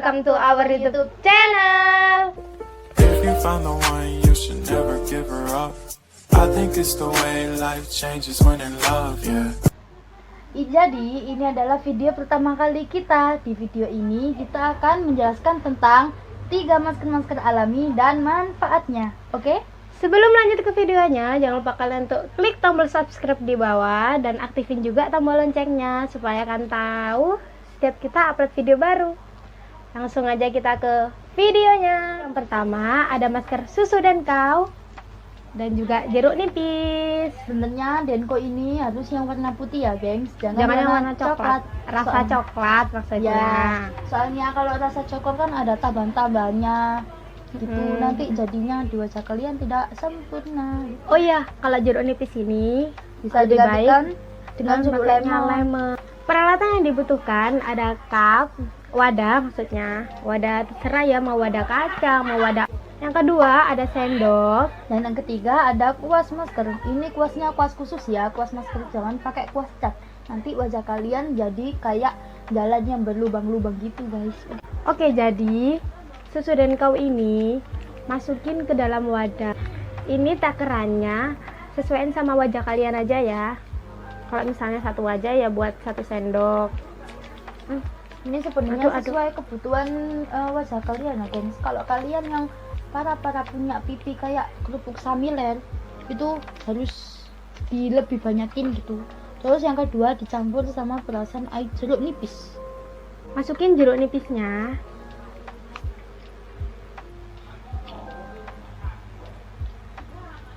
welcome to our YouTube channel. If you found the one, you should never give her up. I think it's the way life changes when in love, yeah. Jadi ini adalah video pertama kali kita. Di video ini kita akan menjelaskan tentang 3 masker alami dan manfaatnya. Oke? Sebelum lanjut ke videonya, jangan lupa kalian untuk klik tombol subscribe di bawah dan aktifin juga tombol loncengnya supaya kalian tahu setiap kita upload video baru. Langsung aja kita ke videonya. Yang pertama ada masker susu dan kau dan juga jeruk nipis. Sebenarnya Denko ini harus yang warna putih ya, gengs. Jangan yang warna coklat. Rasa coklat maksudnya. Ya, soalnya kalau rasa coklat kan ada tambahan-tambahannya gitu, nanti jadinya di wajah kalian tidak sempurna. Oh iya, kalau jeruk nipis ini Bisa lebih digantikan baik dengan jeruk lemon. Peralatan yang dibutuhkan ada cup, wadah maksudnya, wadah terserah ya, mau wadah kaca, mau wadah. Yang kedua ada sendok, Dan yang ketiga ada kuas masker. Ini kuasnya kuas khusus ya, kuas masker, jangan pakai kuas cat. Nanti wajah kalian jadi kayak jalan yang berlubang-lubang gitu, guys. Oke, jadi susu dan kau ini masukin ke dalam wadah. Ini takarannya sesuaiin sama wajah kalian aja ya. Kalau misalnya satu wajah ya buat 1 sendok. Ini sebenarnya sesuai kebutuhan wajah kalian ya, gengs. Kalau kalian yang para punya pipi kayak kerupuk samiler, itu harus lebih banyakin gitu. Terus yang kedua dicampur sama perasan air jeruk nipis. Masukin jeruk nipisnya.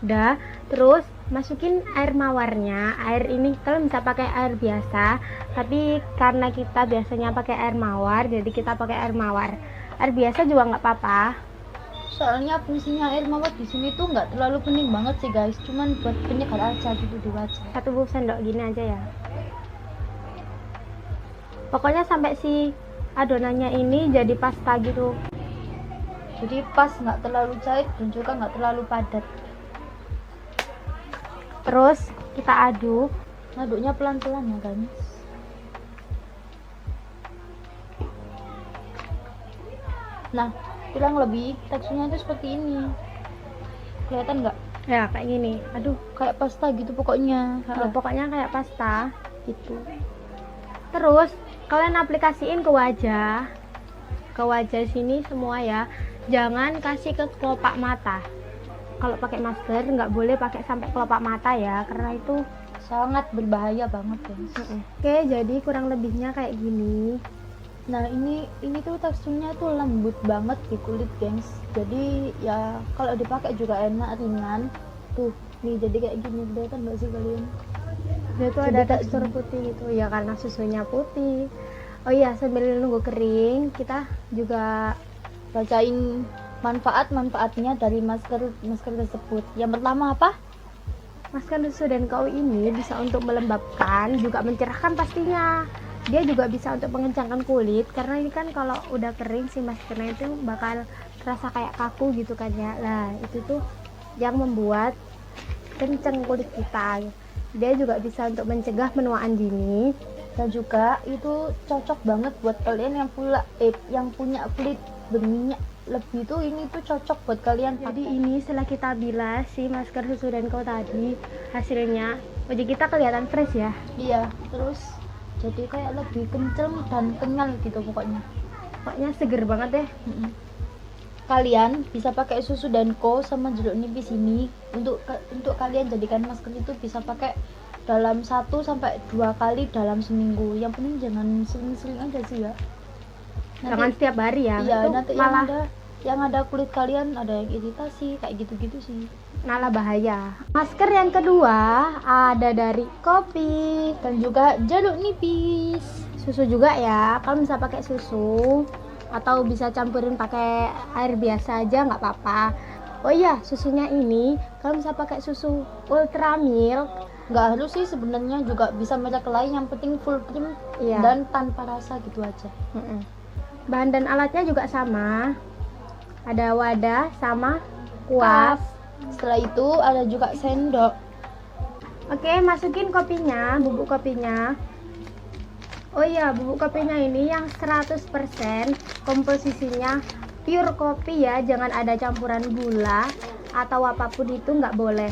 Udah, terus masukin air mawarnya. Air ini kalian bisa pakai air biasa, tapi karena kita biasanya pakai air mawar, jadi kita pakai air mawar. Air biasa juga nggak apa-apa. Soalnya fungsinya air mawar di sini tuh nggak terlalu penting banget sih, guys. Cuman buat penyegar aja gitu di wajah. 1 sendok gini aja ya. Pokoknya sampai si adonannya ini jadi pasta gitu. Jadi pas, nggak terlalu cair dan juga nggak terlalu padat. Terus kita aduk. Aduknya pelan-pelan ya, guys. Nah, kurang lebih teksturnya itu seperti ini. Kelihatan nggak? Ya kayak gini. Aduh, Kayak pasta gitu pokoknya. pokoknya kayak pasta gitu. Terus kalian aplikasiin ke wajah. Ke wajah sini semua ya. Jangan kasih ke kelopak mata. Kalau pakai masker nggak boleh pakai sampai kelopak mata ya, karena itu Sangat berbahaya banget, guys. Oke, jadi kurang lebihnya kayak gini. Nah, ini tuh teksturnya tuh lembut banget di kulit, gengs. Jadi ya kalau dipakai juga enak, ringan. Tuh, nih jadi kayak gini, kelihatan nggak sih kalian? Dia tuh ada tekstur putih gitu ya karena susunya putih. Oh iya, sambil nunggu kering kita juga Bacain manfaatnya dari masker tersebut. Yang pertama apa? masker susu dan kau ini bisa untuk melembabkan, juga mencerahkan pastinya. Dia juga bisa untuk mengencangkan kulit, karena ini kan kalau udah kering si maskernya itu bakal terasa kayak kaku gitu kan ya. Nah, itu tuh yang membuat kencang kulit kita. Dia juga bisa untuk mencegah penuaan dini. Dan juga itu cocok banget buat kalian yang punya kulit berminyak lebih tuh, ini tuh cocok buat kalian. Jadi ini setelah kita bilas si masker susu dan kau tadi, hasilnya wajah kita kelihatan fresh ya. Iya, terus jadi kayak lebih kenceng dan kenyal gitu pokoknya. Pokoknya seger banget deh. Kalian bisa pakai susu dan co sama jeruk nipis ini untuk kalian jadikan masker itu bisa pakai dalam 1 sampai 2 kali dalam seminggu. Yang penting jangan sering-sering aja sih ya. Jangan setiap hari ya. Iya, Itu nanti malah yang ada kulit kalian ada yang iritasi kayak gitu-gitu sih. malah bahaya. Masker yang kedua ada dari kopi, Dan juga jeruk nipis. susu juga ya. Kalian bisa pakai susu atau bisa campurin pakai air biasa aja nggak apa-apa. Oh iya, susunya ini kalian bisa pakai susu ultra milk. Nggak harus sih sebenarnya, juga bisa merek lain, yang penting full cream Iya. dan tanpa rasa gitu aja. Bahan dan alatnya juga sama. Ada wadah sama kuas. Setelah itu ada juga sendok. Oke, masukin kopinya, bubuk kopinya. Oh iya, bubuk kopinya ini yang 100% komposisinya pure kopi ya, jangan ada campuran gula atau apapun itu nggak boleh.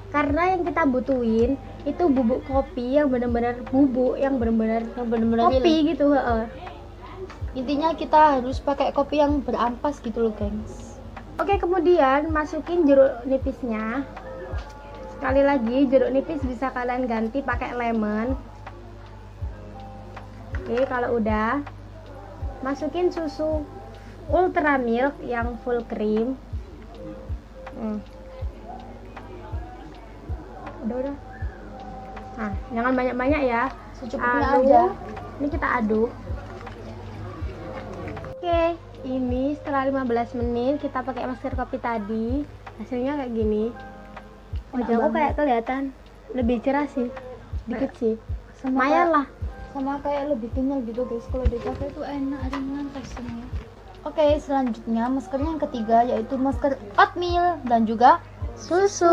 Karena yang kita butuhin itu bubuk kopi yang benar-benar bubuk, yang benar-benar kopi gitu. Intinya kita harus pakai kopi yang berampas gitu loh, gengs. Oke, kemudian masukin jeruk nipisnya. Sekali lagi, jeruk nipis bisa kalian ganti pakai lemon. Oke, kalau udah, masukin susu ultra milk yang full cream. Udah. Nah, jangan banyak-banyak ya. Secukupnya aja. Ini kita aduk. Oke, ini setelah 15 menit kita pakai masker kopi tadi. Hasilnya kayak gini. Wajahku kayak kelihatan lebih cerah sih. Dikit sih. Lumayan lah. Sama kayak lebih kenyal gitu guys. Kalau dipakai itu enak, ringan teksturnya. Oke, selanjutnya maskernya yang ketiga yaitu masker oatmeal dan juga Susu.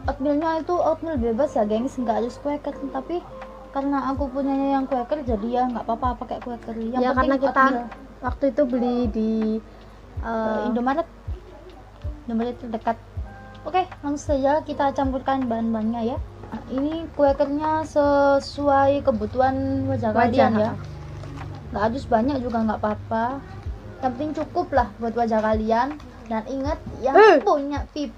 Oatmealnya itu oatmeal bebas ya gengs, nggak harus Quaker, tapi karena aku punyanya yang Quaker jadi ya nggak apa-apa pakai Quaker. Yang Ya penting karena kita oatmeal. waktu itu beli di Indomaret terdekat. Oke, langsung saja kita campurkan bahan-bahannya ya. Nah, ini Quakernya sesuai kebutuhan wajah kalian ya, nggak harus banyak juga nggak apa-apa, yang penting cukup lah buat wajah kalian. Dan ingat yang punya pipi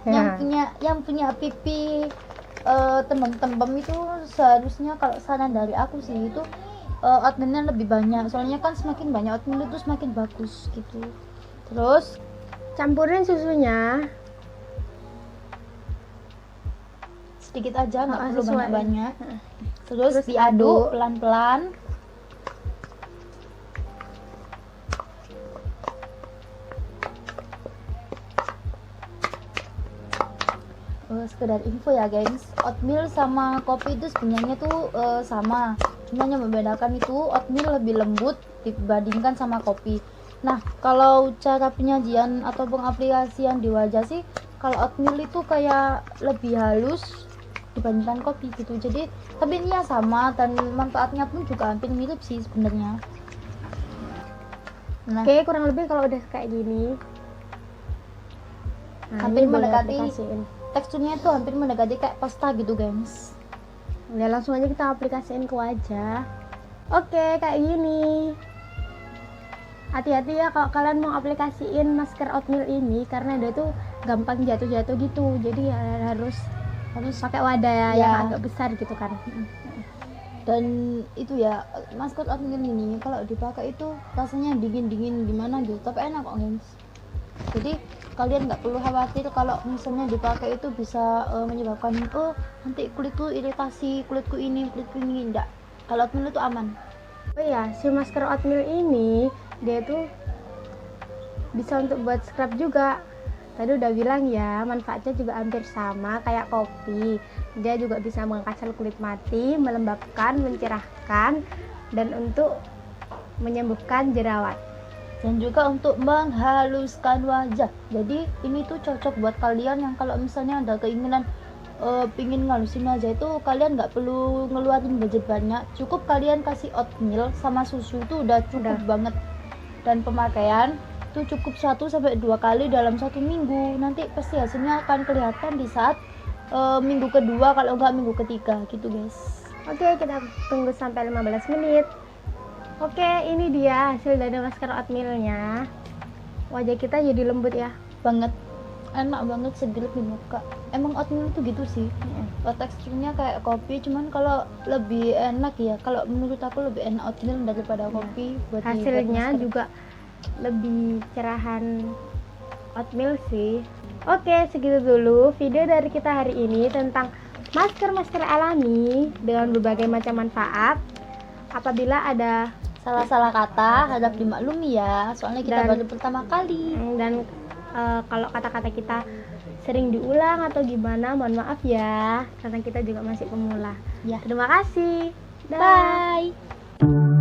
yang punya pipi tembem-tembem itu seharusnya, kalau saran dari aku sih itu oatmealnya lebih banyak, soalnya kan semakin banyak oatmeal itu semakin bagus gitu. Terus campurin susunya sedikit aja, nggak perlu sesuai. banyak-banyak. Terus diaduk pelan-pelan. Sekedar info ya gengs, oatmeal sama kopi itu sebenarnya tuh sama, cuma yang membedakan itu oatmeal lebih lembut dibandingkan sama kopi. Nah, kalau cara penyajian atau pengaplikasian di wajah sih, kalau oatmeal itu kayak lebih halus dibandingkan kopi gitu. Jadi tapi ini ya sama, dan manfaatnya pun juga hampir mirip sih sebenarnya. Nah, Oke, kurang lebih kalau udah kayak gini, hampir ini boleh mendekati, aplikasiin. teksturnya itu hampir mendekati kayak pasta gitu gengs. Ya langsung aja kita aplikasiin ke wajah. Oke, kayak gini. Hati-hati ya kalau kalian mau aplikasiin masker oatmeal ini, karena dia tuh gampang jatuh-jatuh gitu. Jadi ya harus pakai wadah yang agak besar gitu kan. Dan itu ya, masker oatmeal ini kalau dipakai itu rasanya dingin-dingin gimana gitu, tapi enak kok gengs. Jadi kalian nggak perlu khawatir kalau misalnya dipakai itu bisa menyebabkan nanti kulitku iritasi, kulitku ini enggak. Kalau oatmeal itu aman. Oh iya, si masker oatmeal ini dia tuh bisa untuk buat scrub juga. Tadi udah bilang ya, manfaatnya juga hampir sama kayak kopi. Dia juga bisa mengangkat sel kulit mati, melembabkan, mencerahkan, dan untuk menyembuhkan jerawat. Dan juga untuk menghaluskan wajah. Jadi ini tuh cocok buat kalian yang kalau misalnya ada keinginan pingin ngalusin wajah itu, kalian nggak perlu ngeluarin budget banyak, cukup kalian kasih oatmeal sama susu itu udah cukup banget. Dan pemakaian itu cukup 1-2 kali dalam 1 minggu. Nanti pasti hasilnya akan kelihatan di saat minggu kedua, kalau nggak minggu ketiga gitu guys. Oke, kita tunggu sampai 15 menit. Oke, ini dia hasil dari masker oatmealnya. Wajah kita jadi lembut ya. Banget, enak banget, seger di muka. Emang oatmeal tuh gitu sih. Teksturnya kayak kopi, cuman kalau lebih enak ya, kalau menurut aku lebih enak oatmeal daripada kopi. Buat hasilnya juga lebih cerahan oatmeal sih. Oke, segitu dulu video dari kita hari ini tentang masker alami dengan berbagai macam manfaat. Apabila ada salah-salah kata harap dimaklumi ya, soalnya kita baru pertama kali. Dan kalau kata-kata kita sering diulang atau gimana, mohon maaf ya, karena kita juga masih pemula. Ya. Terima kasih. Bye.